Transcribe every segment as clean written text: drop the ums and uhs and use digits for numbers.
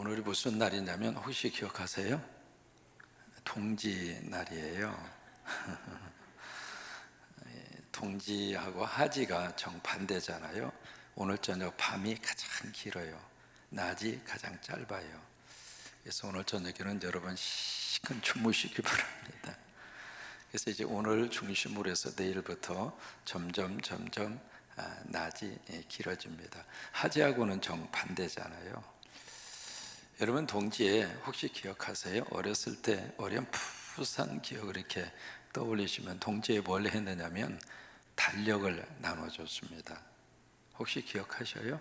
오늘이 무슨 날이냐면 혹시 기억하세요? 동지 날이에요. 동지하고 하지가 정반대잖아요. 오늘 저녁 밤이 가장 길어요. 낮이 가장 짧아요. 그래서 오늘 저녁에는 여러분 시큰 주무시기 바랍니다. 그래서 이제 오늘 중심으로 해서 내일부터 점점 낮이 길어집니다. 하지하고는 정반대잖아요. 여러분 동지에 혹시 기억하세요? 어렸을 때 어렴풋한 기억을 이렇게 떠올리시면 동지에 뭘 했느냐면 달력을 나눠줬습니다. 혹시 기억하셔요?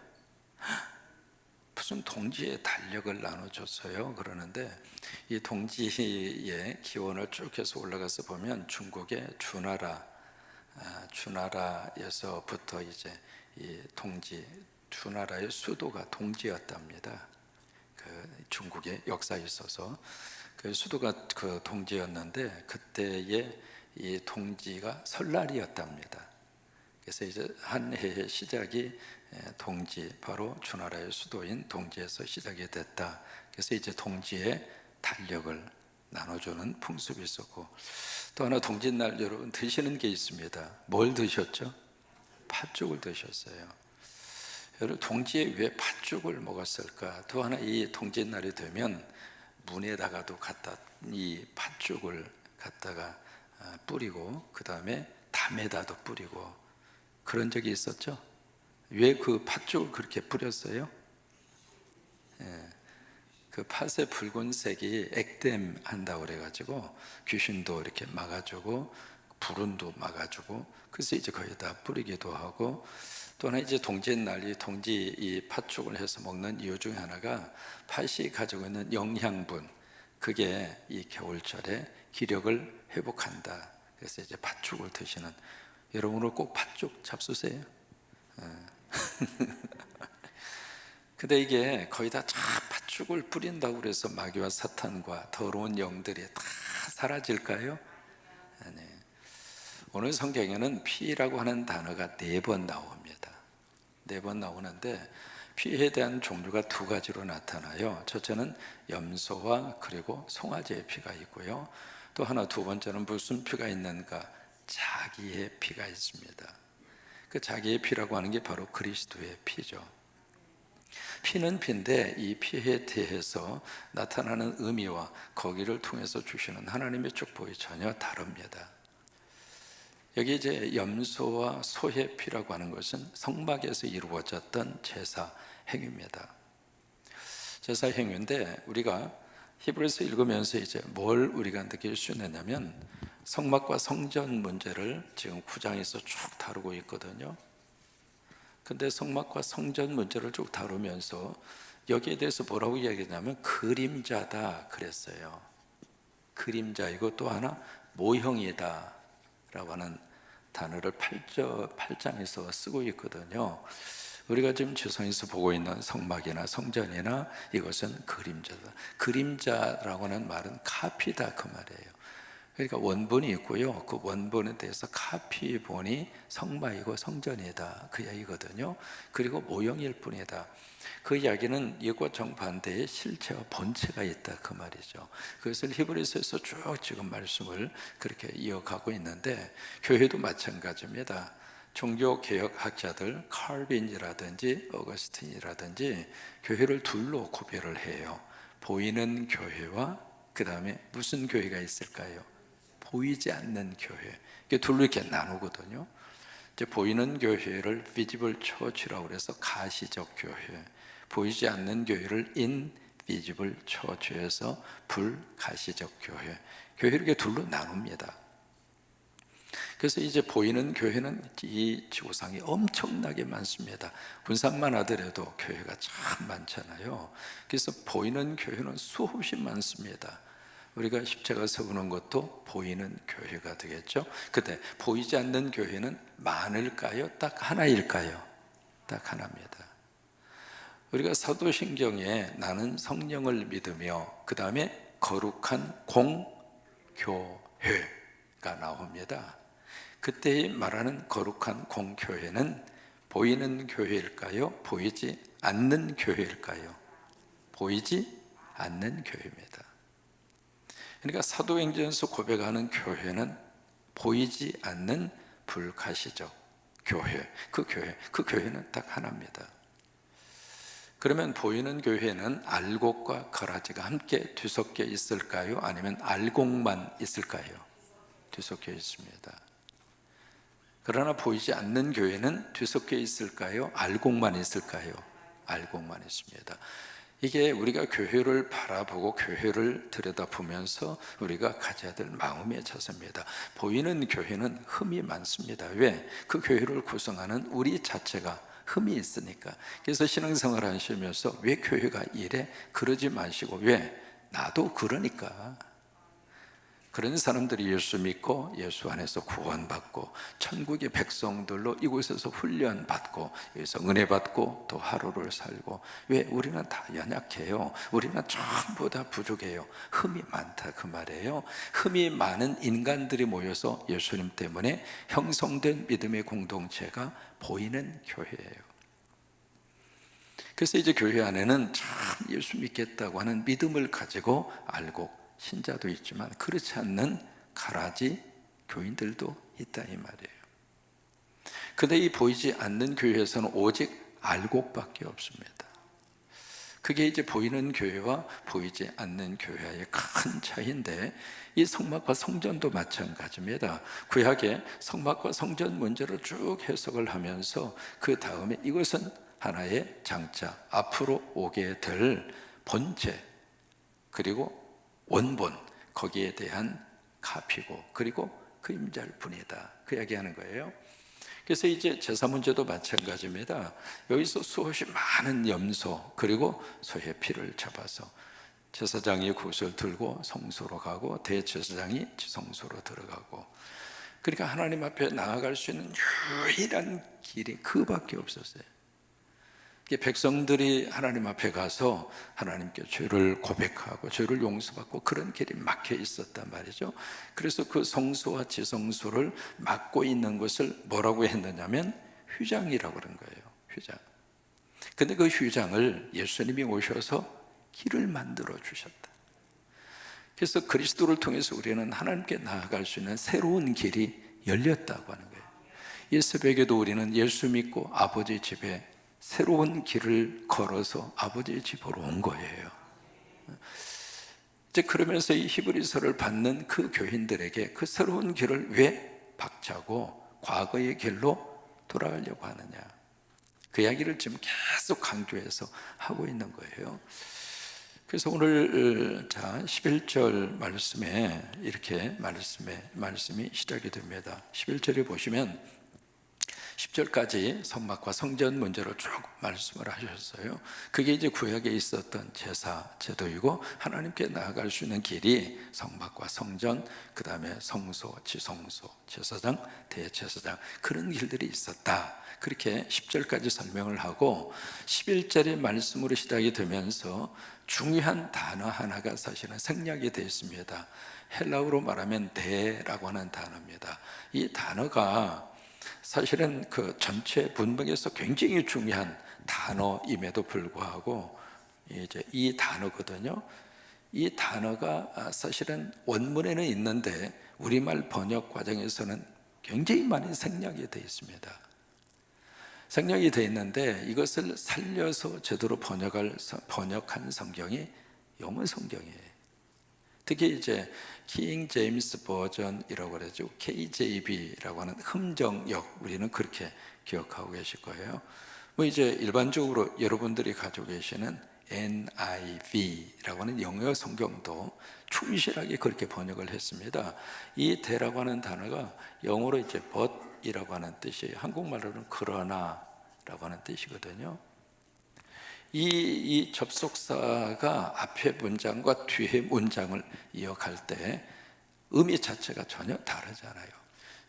무슨 동지에 달력을 나눠줬어요? 그러는데 이 동지의 기원을 쭉 해서 올라가서 보면 중국의 주나라에서부터 이제 이 동지 주나라의 수도가 동지였답니다. 그 중국의 역사에 있어서 그 수도가 그 동지였는데 그때의 이 동지가 설날이었답니다. 그래서 이제 한 해의 시작이 동지, 바로 주나라의 수도인 동지에서 시작이 됐다. 그래서 이제 동지에 달력을 나눠주는 풍습이 있었고, 또 하나 동짓날 여러분 드시는 게 있습니다. 뭘 드셨죠? 팥죽을 드셨어요. 여러분 동지에 왜 팥죽을 먹었을까? 또 하나 이 동짓날이 되면 문에다가도 갖다 이 팥죽을 갖다가 뿌리고 그 다음에 담에다도 뿌리고 그런 적이 있었죠? 왜 그 팥죽을 그렇게 뿌렸어요? 그 팥의 붉은색이 액땜 한다고 그래가지고 귀신도 이렇게 막아주고 불운도 막아주고 그래서 이제 거기다 뿌리기도 하고, 또 하나 이제 동짓날이 동지 이 팥죽을 해서 먹는 이유 중에 하나가 팥이 가지고 있는 영양분, 그게 이 겨울철에 기력을 회복한다. 그래서 이제 팥죽을 드시는, 여러분 오늘 꼭 팥죽 잡수세요. 근데 이게 거의 다 팥죽을 뿌린다고 그래서 마귀와 사탄과 더러운 영들이 다 사라질까요? 아니. 오늘 성경에는 피라고 하는 단어가 4번 나옵니다. 4번 나오는데 피에 대한 종류가 2가지로 나타나요. 첫째는 염소와 그리고 송아지의 피가 있고요. 또 하나 두 번째는 무슨 피가 있는가? 자기의 피가 있습니다. 그 자기의 피라고 하는 게 바로 그리스도의 피죠. 피는 피인데 이 피에 대해서 나타나는 의미와 거기를 통해서 주시는 하나님의 축복이 전혀 다릅니다. 여기 이제 염소와 소의 피라고 하는 것은 성막에서 이루어졌던 제사 행위입니다. 제사 행위인데 우리가 히브리서 읽으면서 이제 뭘 우리가 느낄 수 있느냐면 성막과 성전 문제를 지금 9장에서 쭉 다루고 있거든요. 근데 성막과 성전 문제를 쭉 다루면서 여기에 대해서 뭐라고 이야기했냐면 그림자다 그랬어요. 그림자이고 또 하나 모형이다 라고 하는 단어를 8장에서 쓰고 있거든요. 우리가 지금 지성에서 보고 있는 성막이나 성전이나 이것은 그림자다. 그림자라고 하는 말은 카피다 그 말이에요. 그러니까 원본이 있고요. 그 원본에 대해서 카피본이 성막이고 성전이다 그 이야기거든요. 그리고 모형일 뿐이다. 그 이야기는 이것과 정반대의 실체와 본체가 있다 그 말이죠. 그것을 히브리서에서 쭉 지금 말씀을 그렇게 이어가고 있는데 교회도 마찬가지입니다. 종교개혁학자들 칼빈이라든지 어거스틴이라든지 교회를 둘로 구별을 해요. 보이는 교회와 그 다음에 무슨 교회가 있을까요? 보이지 않는 교회. 이게 둘로 이렇게 나누거든요. 이제 보이는 교회를 visible church라고 해서 가시적 교회, 보이지 않는 교회를 invisible church에서 불가시적 교회, 교회를 이렇게 둘로 나눕니다. 그래서 이제 보이는 교회는 이 지구상에 엄청나게 많습니다. 군산만 하더라도 교회가 참 많잖아요. 그래서 보이는 교회는 수없이 많습니다. 우리가 십자가 세우는 것도 보이는 교회가 되겠죠. 근데 보이지 않는 교회는 많을까요? 딱 하나일까요? 딱 하나입니다. 우리가 사도신경에 나는 성령을 믿으며 그 다음에 거룩한 공교회가 나옵니다. 그때 말하는 거룩한 공교회는 보이는 교회일까요? 보이지 않는 교회일까요? 보이지 않는 교회입니다. 그러니까 사도행전에서 고백하는 교회는 보이지 않는 불가시적 교회, 그 교회는 딱 하나입니다. 그러면 보이는 교회는 알곡과 거라지가 함께 뒤섞여 있을까요? 아니면 알곡만 있을까요? 뒤섞여 있습니다. 그러나 보이지 않는 교회는 뒤섞여 있을까요? 알곡만 있을까요? 알곡만 있습니다. 이게 우리가 교회를 바라보고 교회를 들여다보면서 우리가 가져야 될 마음의 자세입니다. 보이는 교회는 흠이 많습니다. 왜? 그 교회를 구성하는 우리 자체가 흠이 있으니까. 그래서 신앙생활 하시면서 왜 교회가 이래? 그러지 마시고, 왜? 나도 그러니까. 그런 사람들이 예수 믿고 예수 안에서 구원받고 천국의 백성들로 이곳에서 훈련받고 여기서 은혜 받고 또 하루를 살고. 왜? 우리는 다 연약해요. 우리는 전부 다 부족해요. 흠이 많다 그 말이에요. 흠이 많은 인간들이 모여서 예수님 때문에 형성된 믿음의 공동체가 보이는 교회예요. 그래서 이제 교회 안에는 참 예수 믿겠다고 하는 믿음을 가지고 알고 신자도 있지만 그렇지 않는 가라지 교인들도 있다 이 말이에요. 그런데 이 보이지 않는 교회에서는 오직 알곡밖에 없습니다. 그게 이제 보이는 교회와 보이지 않는 교회의 큰 차이인데, 이 성막과 성전도 마찬가지입니다. 구약의 성막과 성전 문제를 쭉 해석을 하면서 그 다음에 이것은 하나의 장차 앞으로 오게 될 본체 그리고 원본, 거기에 대한 카피고 그리고 그 임자일 뿐이다 그 이야기하는 거예요. 그래서 이제 제사 문제도 마찬가지입니다. 여기서 수없이 많은 염소 그리고 소의 피를 잡아서 제사장이 굿을 들고 성소로 가고 대제사장이 지성소로 들어가고, 그러니까 하나님 앞에 나아갈 수 있는 유일한 길이 그밖에 없었어요. 백성들이 하나님 앞에 가서 하나님께 죄를 고백하고 죄를 용서받고 그런 길이 막혀 있었단 말이죠. 그래서 그 성소와 지성소를 막고 있는 것을 뭐라고 했느냐면 휘장이라고 그런 거예요. 휘장. 근데 그 휘장을 예수님이 오셔서 길을 만들어 주셨다. 그래서 그리스도를 통해서 우리는 하나님께 나아갈 수 있는 새로운 길이 열렸다고 하는 거예요. 이 새벽에도 우리는 예수 믿고 아버지 집에 새로운 길을 걸어서 아버지의 집으로 온 거예요. 이제 그러면서 이 히브리서를 받는 그 교인들에게 그 새로운 길을 왜 박차고 과거의 길로 돌아가려고 하느냐, 그 이야기를 지금 계속 강조해서 하고 있는 거예요. 그래서 오늘 11절 말씀에 이렇게 말씀이 시작이 됩니다. 11절에 보시면 10절까지 성막과 성전 문제로 쭉 말씀을 하셨어요. 그게 이제 구약에 있었던 제사 제도이고, 하나님께 나아갈 수 있는 길이 성막과 성전, 그 다음에 성소, 지성소, 제사장, 대제사장, 그런 길들이 있었다. 그렇게 10절까지 설명을 하고 11절의 말씀으로 시작이 되면서 중요한 단어 하나가 사실은 생략이 되어 있습니다. 헬라어로 말하면 대라고 하는 단어입니다. 이 단어가 사실은 그 전체 문맥에서 굉장히 중요한 단어임에도 불구하고 이제 이 단어거든요. 이 단어가 사실은 원문에는 있는데 우리말 번역 과정에서는 굉장히 많이 생략이 되어 있습니다. 생략이 되어 있는데 이것을 살려서 제대로 번역한 성경이 영어 성경이에요. 특히 이제 킹 제임스 버전이라고 그러죠. KJV라고 하는 흠정역, 우리는 그렇게 기억하고 계실 거예요. 뭐 이제 일반적으로 여러분들이 가지고 계시는 NIV라고 하는 영어 성경도 충실하게 그렇게 번역을 했습니다. 이 대라고 하는 단어가 영어로 이제 but이라고 하는 뜻이에요. 한국말로는 그러나라고 하는 뜻이거든요. 이 접속사가 앞에 문장과 뒤에 문장을 이어갈 때 의미 자체가 전혀 다르잖아요.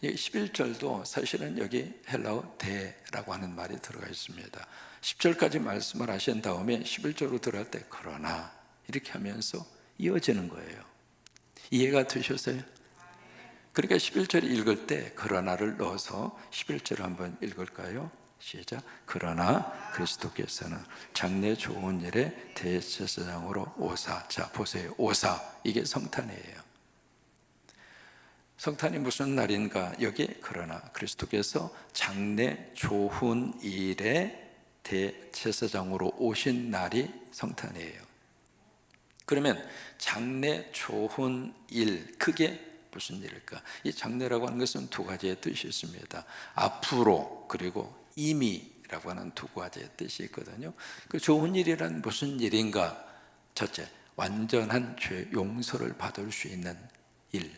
11절도 사실은 여기 헬라어 대라고 하는 말이 들어가 있습니다. 10절까지 말씀을 하신 다음에 11절로 들어갈 때 그러나 이렇게 하면서 이어지는 거예요. 이해가 되셨어요? 그러니까 11절 읽을 때 그러나를 넣어서 11절 한번 읽을까요? 시작. 그러나 그리스도께서는 장래 좋은 일에 대제사장으로 오사. 자 보세요. 오사, 이게 성탄이에요. 성탄이 무슨 날인가? 여기 그러나 그리스도께서 장래 좋은 일에 대제사장으로 오신 날이 성탄이에요. 그러면 장래 좋은 일, 그게 무슨 일일까? 이 장래라고 하는 것은 두 가지의 뜻이 있습니다. 앞으로, 그리고 이미라고 하는 두 가지의 뜻이 있거든요. 그 좋은 일이란 무슨 일인가? 첫째, 완전한 죄 용서를 받을 수 있는 일.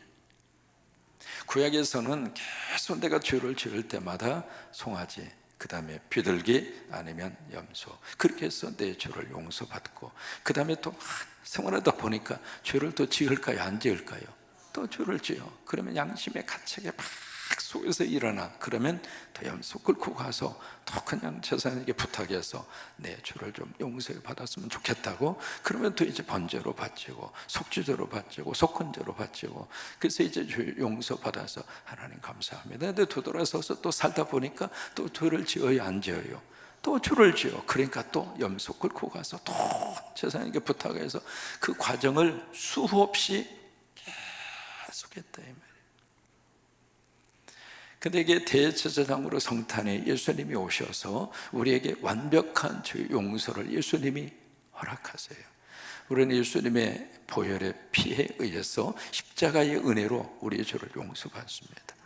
구약에서는 계속 내가 죄를 지을 때마다 송아지, 그 다음에 비둘기, 아니면 염소, 그렇게 해서 내 죄를 용서받고, 그 다음에 또 생활하다 보니까 죄를 또 지을까요, 안 지을까요? 또 죄를 지어. 그러면 양심의 가책에 막 속에서 일어나. 그러면 또 염소 끌고 가서 또 그냥 제사장에게 부탁해서 내 죄를 좀 용서해 받았으면 좋겠다고. 그러면 또 이제 번제로 바치고, 속죄제로 바치고, 속건제로 바치고, 그래서 이제 죄 용서 받아서 하나님 감사합니다. 근데 되돌아서서 또 살다 보니까 또 죄를 지어요, 안 지어요? 또 죄를 지어. 그러니까 또 염소 끌고 가서 또 제사장에게 부탁해서 그 과정을 수없이 계속했다, 이 말이에요. 근데 이게 대제사장으로 성탄에 예수님이 오셔서 우리에게 완벽한 죄 용서를 예수님이 허락하세요. 우리는 예수님의 보혈의 피에 의해서 십자가의 은혜로 우리의 죄를 용서받습니다.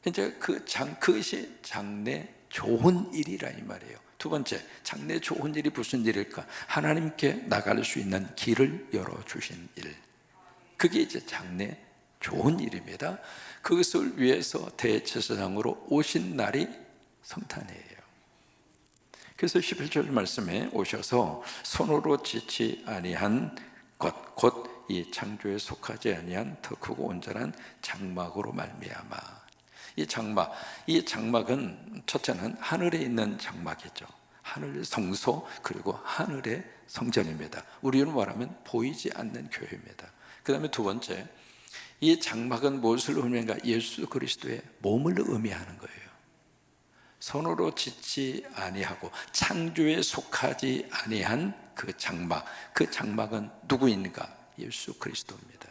이제 그것이 장래 좋은 일이라 이 말이에요. 두 번째, 장래 좋은 일이 무슨 일일까? 하나님께 나갈 수 있는 길을 열어주신 일. 그게 이제 장래 좋은 일입니다. 그것을 위해서 대제사장으로 오신 날이 성탄이에요. 그래서 11절 말씀에 오셔서 손으로 짓지 아니한 것, 곧 이 창조에 속하지 아니한 더 크고 온전한 장막으로 말미암아. 이 장막은 첫째는 하늘에 있는 장막이죠. 하늘 성소, 그리고 하늘의 성전입니다. 우리로 말하면 보이지 않는 교회입니다. 그 다음에 두 번째, 이 장막은 무엇을 의미하는가? 예수 그리스도의 몸을 의미하는 거예요. 손으로 짓지 아니하고 창조에 속하지 아니한 그 장막, 그 장막은 누구인가? 예수 그리스도입니다.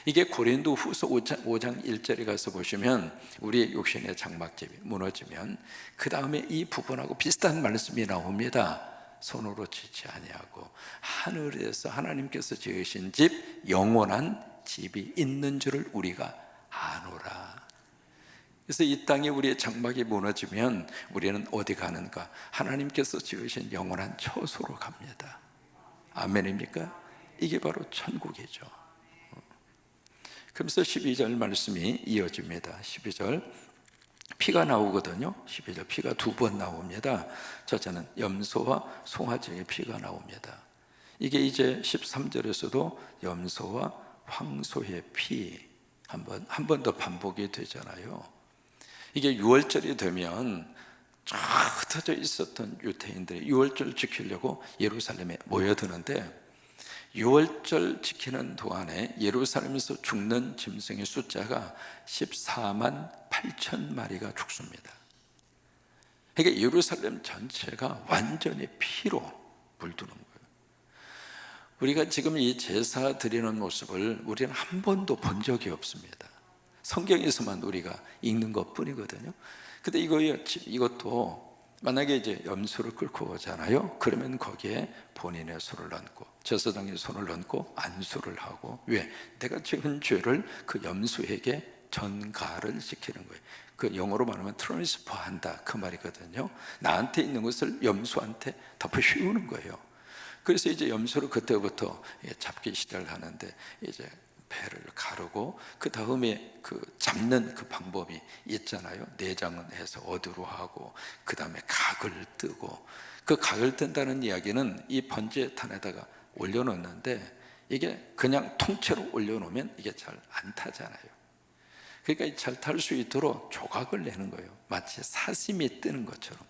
이게 고린도후서 5장 1절에 가서 보시면 우리의 육신의 장막집이 무너지면 그 다음에 이 부분하고 비슷한 말씀이 나옵니다. 손으로 짓지 아니하고 하늘에서 하나님께서 지으신 집, 영원한 집이 있는 줄을 우리가 아노라. 그래서 이 땅에 우리의 장막이 무너지면 우리는 어디 가는가? 하나님께서 지으신 영원한 처소로 갑니다. 아멘입니까? 이게 바로 천국이죠. 그러면서 12절 말씀이 이어집니다. 12절 피가 나오거든요. 12절 피가 두 번 나옵니다. 첫째는 염소와 송아지의 피가 나옵니다. 이게 이제 13절에서도 염소와 황소의 피 한 번 더 반복이 되잖아요. 이게 6월절이 되면 쫙 흩어져 있었던 유대인들이 6월절 지키려고 예루살렘에 모여드는데 6월절 지키는 동안에 예루살렘에서 죽는 짐승의 숫자가 14만 8천 마리가 죽습니다. 그러니까 예루살렘 전체가 완전히 피로 물드는 거예요. 우리가 지금 이 제사 드리는 모습을 우리는 한 번도 본 적이 없습니다. 성경에서만 우리가 읽는 것 뿐이거든요. 근데 이것도 만약에 이제 염소를 끌고 오잖아요. 그러면 거기에 본인의 손을 얹고 제사장의 손을 얹고 안수를 하고, 왜? 내가 지은 죄를 그 염소에게 전가를 시키는 거예요. 그 영어로 말하면 트랜스퍼 한다, 그 말이거든요. 나한테 있는 것을 염소한테 덮어 씌우는 거예요. 그래서 이제 염소를 그때부터 잡기 시작을 하는데 이제 배를 가르고 그 다음에 그 잡는 그 방법이 있잖아요. 내장은 해서 어두로 하고 그 다음에 각을 뜨고, 그 각을 뜬다는 이야기는 이 번제탄에다가 올려놓는데 이게 그냥 통째로 올려놓으면 이게 잘 안 타잖아요. 그러니까 잘 탈 수 있도록 조각을 내는 거예요. 마치 사심이 뜨는 것처럼.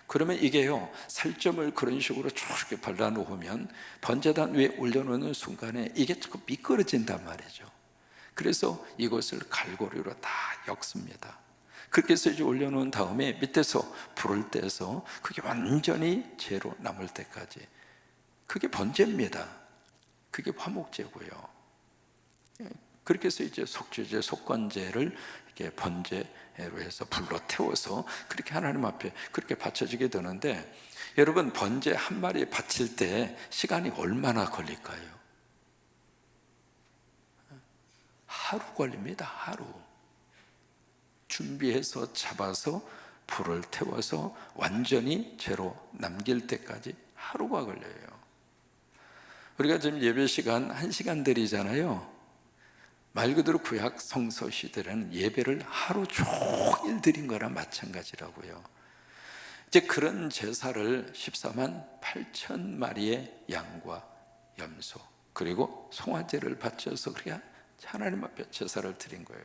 그러면 이게요, 살점을 그런 식으로 쭉 이렇게 발라놓으면 번제단 위에 올려놓는 순간에 이게 자꾸 미끄러진단 말이죠. 그래서 이것을 갈고리로 다 엮습니다. 그렇게 해서 이제 올려놓은 다음에 밑에서 불을 떼서 그게 완전히 재로 남을 때까지, 그게 번제입니다. 그게 화목제고요. 그렇게 해서 이제 속죄제, 속건제를 이렇게 번제로 해서 불로 태워서 그렇게 하나님 앞에 그렇게 바쳐지게 되는데, 여러분 번제 한 마리 바칠 때 시간이 얼마나 걸릴까요? 하루 걸립니다. 하루. 준비해서 잡아서 불을 태워서 완전히 재로 남길 때까지 하루가 걸려요. 우리가 지금 예배 시간 1시간 드리잖아요. 말 그대로 구약 성서 시대에는 예배를 하루 종일 드린 거랑 마찬가지라고요. 이제 그런 제사를 14만 8천 마리의 양과 염소 그리고 송아지를 바쳐서 그렇게 하나님 앞에 제사를 드린 거예요.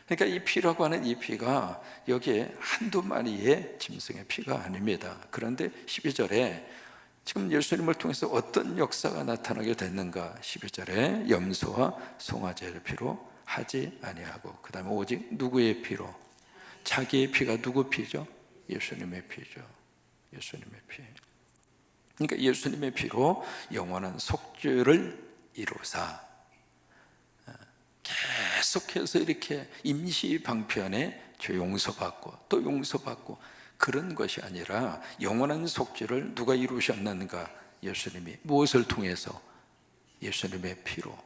그러니까 이 피라고 하는 이 피가 여기에 한두 마리의 짐승의 피가 아닙니다. 그런데 12절에 지금 예수님을 통해서 어떤 역사가 나타나게 됐는가? 12절에 염소와 송아지의 피로 하지 아니하고, 그 다음에 오직 누구의 피로? 자기의 피가 누구 피죠? 예수님의 피죠. 예수님의 피. 그러니까 예수님의 피로 영원한 속죄를 이루사, 계속해서 이렇게 임시 방편에 죄 용서받고 또 용서받고 그런 것이 아니라 영원한 속죄를 누가 이루셨는가? 예수님이. 무엇을 통해서? 예수님의 피로.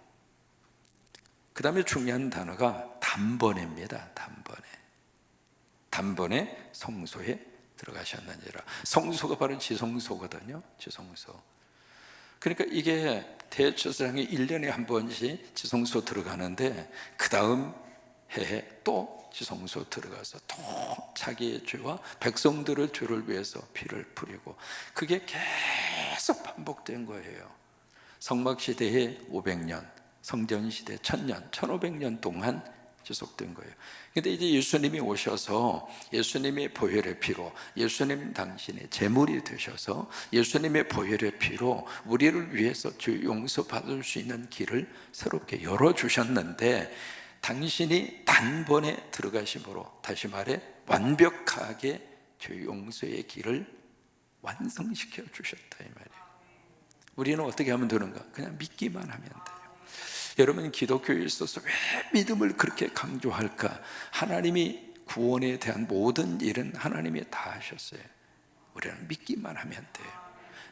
그 다음에 중요한 단어가 단번에입니다. 단번에 성소에 들어가셨느니라. 성소가 바로 지성소거든요. 지성소. 그러니까 이게 대제사장이 1년에 한 번씩 지성소 들어가는데, 그 다음 해에 또 지성소 들어가서 또 자기의 죄와 백성들의 죄를 위해서 피를 뿌리고, 그게 계속 반복된 거예요. 성막시대에 500년, 성전시대 1000년, 1500년 동안 지속된 거예요. 근데 이제 예수님이 오셔서 예수님의 보혈의 피로, 예수님 당신의 제물이 되셔서 예수님의 보혈의 피로 우리를 위해서 죄 용서받을 수 있는 길을 새롭게 열어주셨는데, 당신이 단번에 들어가심으로, 다시 말해 완벽하게 죄 용서의 길을 완성시켜 주셨다 이 말이에요. 우리는 어떻게 하면 되는가? 그냥 믿기만 하면 돼요. 여러분, 기독교에 있어서 왜 믿음을 그렇게 강조할까? 하나님이 구원에 대한 모든 일은 하나님이 다 하셨어요. 우리는 믿기만 하면 돼요.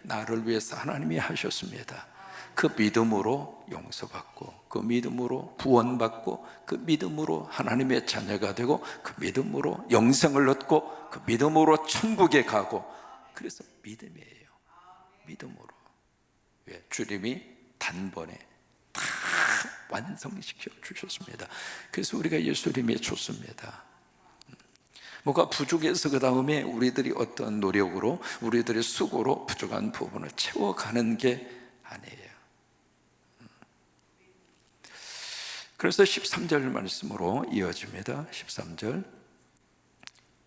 나를 위해서 하나님이 하셨습니다. 그 믿음으로 용서받고, 그 믿음으로 구원받고, 그 믿음으로 하나님의 자녀가 되고, 그 믿음으로 영생을 얻고, 그 믿음으로 천국에 가고. 그래서 믿음이에요. 믿음으로. 왜? 주님이 단번에 다 완성시켜 주셨습니다. 그래서 우리가 예수님이 좋습니다. 뭐가 부족해서 그 다음에 우리들이 어떤 노력으로, 우리들의 수고로 부족한 부분을 채워가는 게 아니에요. 그래서 13절 말씀으로 이어집니다. 13절,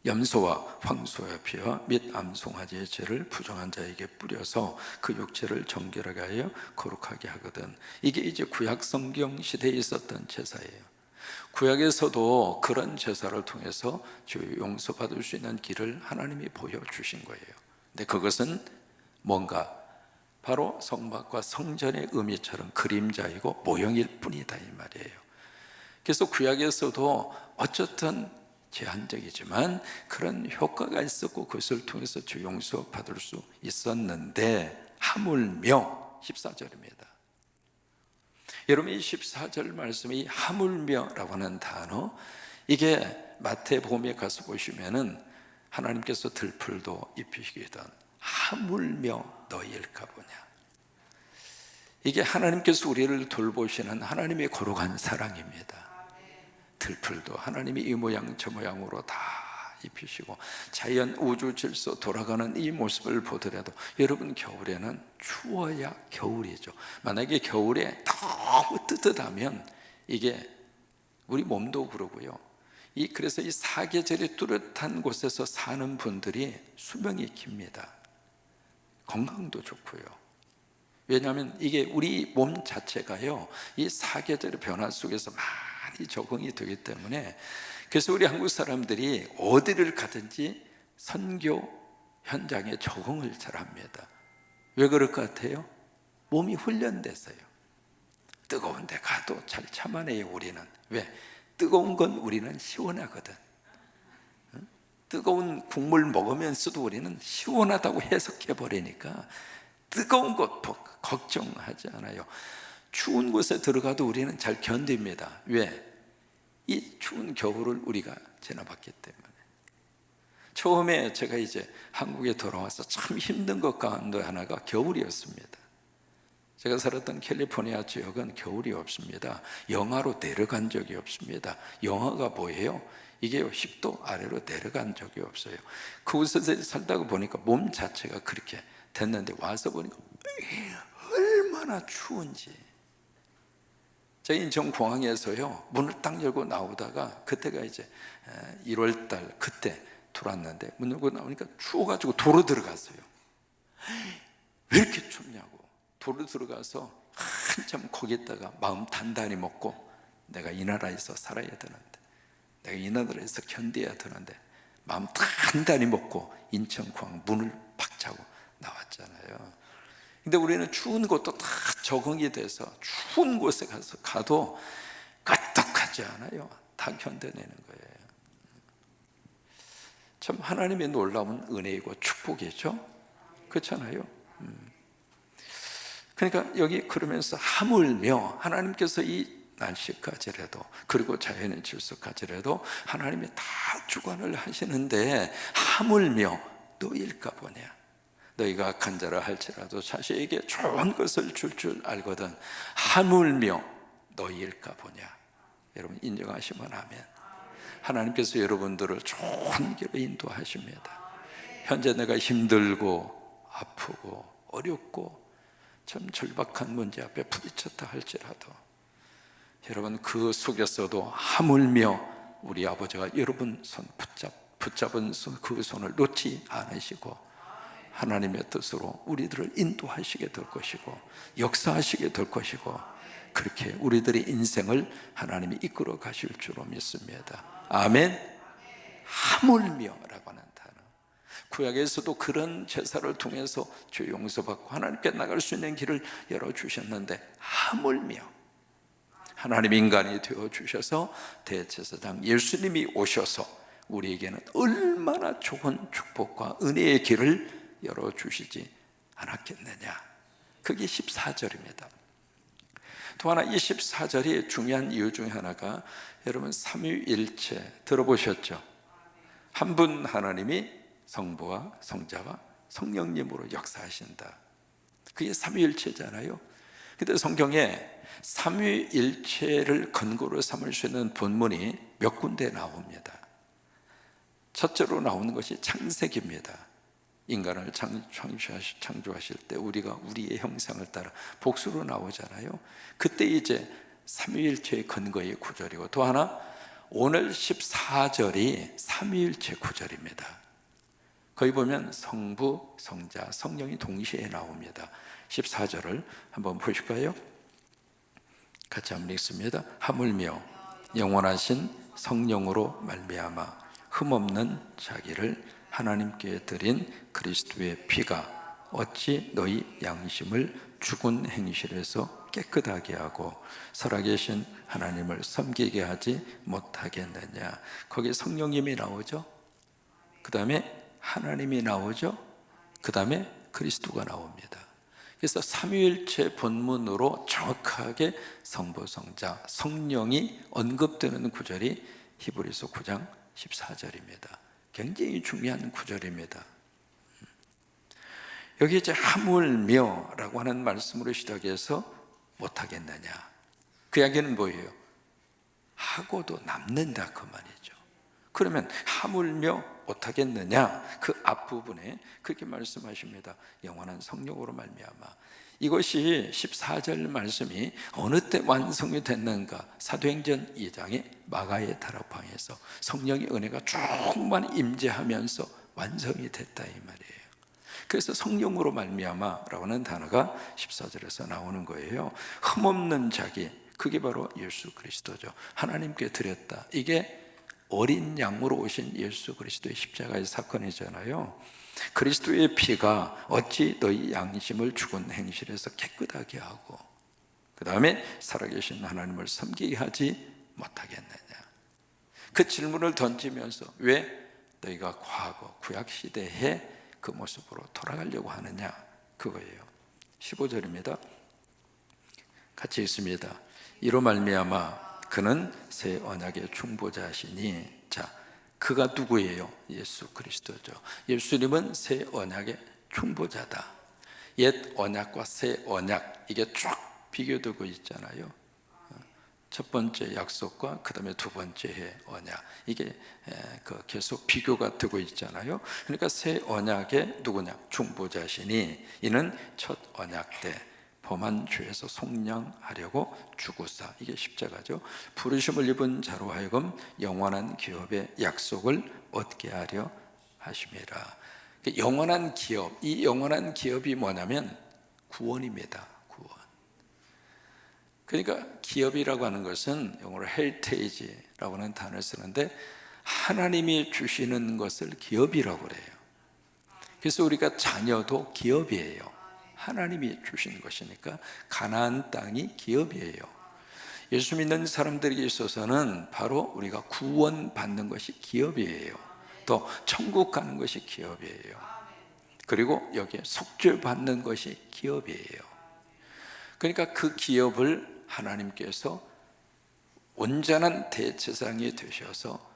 염소와 황소의 피와 및 암송아지의 죄를 부정한 자에게 뿌려서 그 육체를 정결하게 하여 거룩하게 하거든. 이게 이제 구약 성경 시대에 있었던 제사예요. 구약에서도 그런 제사를 통해서 죄 용서받을 수 있는 길을 하나님이 보여주신 거예요. 근데 그것은 뭔가? 바로 성막과 성전의 의미처럼 그림자이고 모형일 뿐이다 이 말이에요. 그래서 구약에서도 어쨌든 제한적이지만 그런 효과가 있었고, 그것을 통해서 죄 용서 받을 수 있었는데, 하물며 14절입니다. 여러분, 이 14절 말씀이 하물며라고 하는 단어, 이게 마태복음에 가서 보시면은 하나님께서 들풀도 입히시거든. 하물며 너희일까 보냐. 이게 하나님께서 우리를 돌보시는 하나님의 거룩한 사랑입니다. 들풀도 하나님이 이 모양 저 모양으로 다 입히시고, 자연 우주 질서 돌아가는 이 모습을 보더라도, 여러분 겨울에는 추워야 겨울이죠. 만약에 겨울에 너무 뜨뜻하면 이게 우리 몸도 그러고요. 그래서 이 사계절이 뚜렷한 곳에서 사는 분들이 수명이 깁니다. 건강도 좋고요. 왜냐하면 이게 우리 몸 자체가요, 이 사계절의 변화 속에서 많이 적응이 되기 때문에, 그래서 우리 한국 사람들이 어디를 가든지 선교 현장에 적응을 잘합니다. 왜 그럴 것 같아요? 몸이 훈련돼서요. 뜨거운 데 가도 잘 참아내요. 우리는. 왜? 뜨거운 건 우리는 시원하거든. 뜨거운 국물 먹으면서도 우리는 시원하다고 해석해 버리니까 뜨거운 것도 걱정하지 않아요. 추운 곳에 들어가도 우리는 잘 견딥니다. 왜? 이 추운 겨울을 우리가 지나봤기 때문에. 처음에 제가 이제 한국에 돌아와서 참 힘든 것 가운데 하나가 겨울이었습니다. 제가 살았던 캘리포니아 지역은 겨울이 없습니다. 영하로 내려간 적이 없습니다. 영하가 뭐예요? 이게 10도 아래로 내려간 적이 없어요. 그곳에서 살다가 보니까 몸 자체가 그렇게 됐는데 와서 보니까 얼마나 추운지. 제가 인천공항에서요 문을 딱 열고 나오다가, 그때가 이제 1월달 그때 들어왔는데 문 열고 나오니까 추워가지고 도로 들어갔어요. 왜 이렇게 춥냐고. 도로 들어가서 한참 거기다가 마음 단단히 먹고, 내가 이 나라에서 살아야 되는데, 내가 이 나라에서 견뎌야 되는데, 마음 단단히 먹고 인천공항 문을 박차고 나왔잖아요. 근데 우리는 추운 곳도 다 적응이 돼서 추운 곳에 가도 끄떡하지 않아요. 다 견뎌내는 거예요. 참 하나님의 놀라운 은혜이고 축복이죠. 그렇잖아요. 그러니까 여기 그러면서 하물며 하나님께서 이 날씨까지라도, 그리고 자연의 질서까지라도 하나님이 다 주관을 하시는데, 하물며 너희일까 보냐. 너희가 악한 자라 할지라도 자식에게 좋은 것을 줄 알거든 하물며 너희일까 보냐. 여러분 인정하시면 아멘. 하나님께서 여러분들을 좋은 길로 인도하십니다. 현재 내가 힘들고 아프고 어렵고 참 절박한 문제 앞에 부딪혔다 할지라도, 여러분 그 속에서도 하물며 우리 아버지가 여러분 손 붙잡은 그 손을 놓지 않으시고 하나님의 뜻으로 우리들을 인도하시게 될 것이고 역사하시게 될 것이고, 그렇게 우리들의 인생을 하나님이 이끌어 가실 줄로 믿습니다. 아멘. 하물며라고 하는 단어, 구약에서도 그런 제사를 통해서 죄 용서받고 하나님께 나갈 수 있는 길을 열어주셨는데, 하물며 하나님 인간이 되어주셔서 대제사장 예수님이 오셔서 우리에게는 얼마나 좋은 축복과 은혜의 길을 열어주시지 않았겠느냐. 그게 14절입니다 또 하나, 이 14절이 중요한 이유 중에 하나가, 여러분 삼위일체 들어보셨죠? 한 분 하나님이 성부와 성자와 성령님으로 역사하신다. 그게 삼위일체잖아요. 근데 성경에 삼위일체를 근거로 삼을 수 있는 본문이 몇 군데 나옵니다. 첫째로 나오는 것이 창세기입니다. 인간을 창조하실 때 우리가 우리의 형상을 따라 복수로 나오잖아요. 그때 이제 삼위일체의 근거의 구절이고, 또 하나 오늘 14절이 삼위일체 구절입니다. 거기 보면 성부, 성자, 성령이 동시에 나옵니다. 14절을 한번 보실까요? 같이 한번 읽습니다. 하물며 영원하신 성령으로 말미암아 흠없는 자기를 하나님께 드린 그리스도의 피가 어찌 너희 양심을 죽은 행실에서 깨끗하게 하고 살아계신 하나님을 섬기게 하지 못하겠느냐. 거기에 성령님이 나오죠. 그 다음에 하나님이 나오죠. 그 다음에 그리스도가 나옵니다. 그래서 삼위일체 본문으로 정확하게 성부, 성자, 성령이 언급되는 구절이 히브리서 9장 14절입니다 굉장히 중요한 구절입니다. 여기 이제 하물며라고 하는 말씀으로 시작해서 못하겠느냐. 그 이야기는 뭐예요? 하고도 남는다 그 말이죠. 그러면 하물며 못하겠느냐, 그 앞부분에 그렇게 말씀하십니다. 영원한 성령으로 말미암아. 이것이 14절 말씀이 어느 때 완성이 됐는가? 사도행전 2장의 마가의 다락방에서 성령의 은혜가 충만히 임재하면서 완성이 됐다 이 말이에요. 그래서 성령으로 말미암아라고 하는 단어가 14절에서 나오는 거예요. 흠없는 자기, 그게 바로 예수 그리스도죠. 하나님께 드렸다. 이게 어린 양으로 오신 예수 그리스도의 십자가의 사건이잖아요. 그리스도의 피가 어찌 너희 양심을 죽은 행실에서 깨끗하게 하고 그 다음에 살아계신 하나님을 섬기게 하지 못하겠느냐. 그 질문을 던지면서 왜 너희가 과거 구약시대의 그 모습으로 돌아가려고 하느냐, 그거예요. 15절입니다 같이 읽습니다. 이로 말미암아 그는 새 언약의 중보자시니. 자, 그가 누구예요? 예수 그리스도죠. 예수님은 새 언약의 중보자다. 옛 언약과 새 언약, 이게 쭉 비교되고 있잖아요. 첫 번째 약속과 그 다음에 두 번째 언약, 이게 계속 비교가 되고 있잖아요. 그러니까 새 언약의 누구냐? 중보자시니 이는 첫 언약 때 범한 죄에서 속량하려고 죽으사, 이게 십자가죠. 부르심을 입은 자로 하여금 영원한 기업의 약속을 얻게 하려 하심이라. 영원한 기업, 이 영원한 기업이 뭐냐면 구원입니다. 구원. 그러니까 기업이라고 하는 것은 영어로 헬테이지라고 하는 단어를 쓰는데 하나님이 주시는 것을 기업이라고 그래요. 그래서 우리가 자녀도 기업이에요. 하나님이 주신 것이니까 가나안 땅이 기업이에요. 예수 믿는 사람들에게 있어서는 바로 우리가 구원받는 것이 기업이에요. 또 천국 가는 것이 기업이에요. 그리고 여기에 속죄받는 것이 기업이에요. 그러니까 그 기업을 하나님께서 온전한 대제사장이 되셔서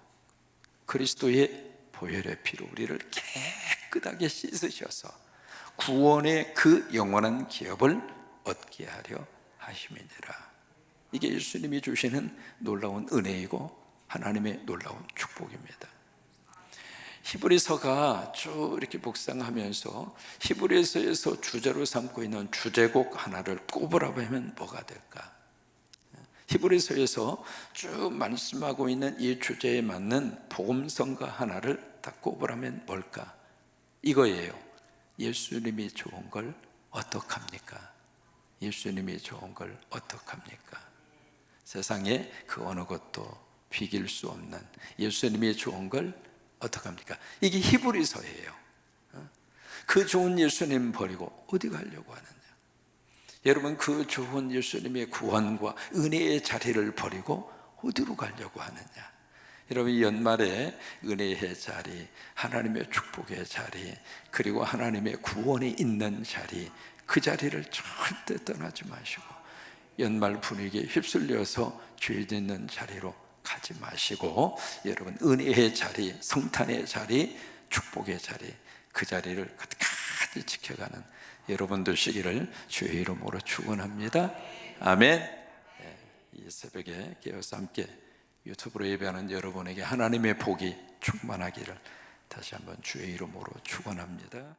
그리스도의 보혈의 피로 우리를 깨끗하게 씻으셔서 구원의 그 영원한 기업을 얻게 하려 하심이니라. 이게 예수님이 주시는 놀라운 은혜이고 하나님의 놀라운 축복입니다. 히브리서가 쭉 이렇게 묵상하면서 히브리서에서 주제로 삼고 있는 주제곡 하나를 꼽으라고 하면 뭐가 될까? 히브리서에서 쭉 말씀하고 있는 이 주제에 맞는 복음성가 하나를 다 꼽으라면 뭘까? 이거예요. 예수님이 좋은 걸 어떡합니까? 예수님이 좋은 걸 어떡합니까? 세상에 그 어느 것도 비길 수 없는 예수님이 좋은 걸 어떡합니까? 이게 히브리서예요. 그 좋은 예수님 버리고 어디 가려고 하느냐? 여러분, 그 좋은 예수님의 구원과 은혜의 자리를 버리고 어디로 가려고 하느냐? 여러분, 이 연말에 은혜의 자리, 하나님의 축복의 자리, 그리고 하나님의 구원이 있는 자리, 그 자리를 절대 떠나지 마시고 연말 분위기에 휩쓸려서 죄 짓는 자리로 가지 마시고 여러분, 은혜의 자리, 성탄의 자리, 축복의 자리, 그 자리를 끝까지 지켜가는 여러분 되시기를 주의 이름으로 축원합니다. 아멘. 이 새벽에 깨어서 함께 유튜브로 예배하는 여러분에게 하나님의 복이 충만하기를 다시 한번 주의 이름으로 축원합니다.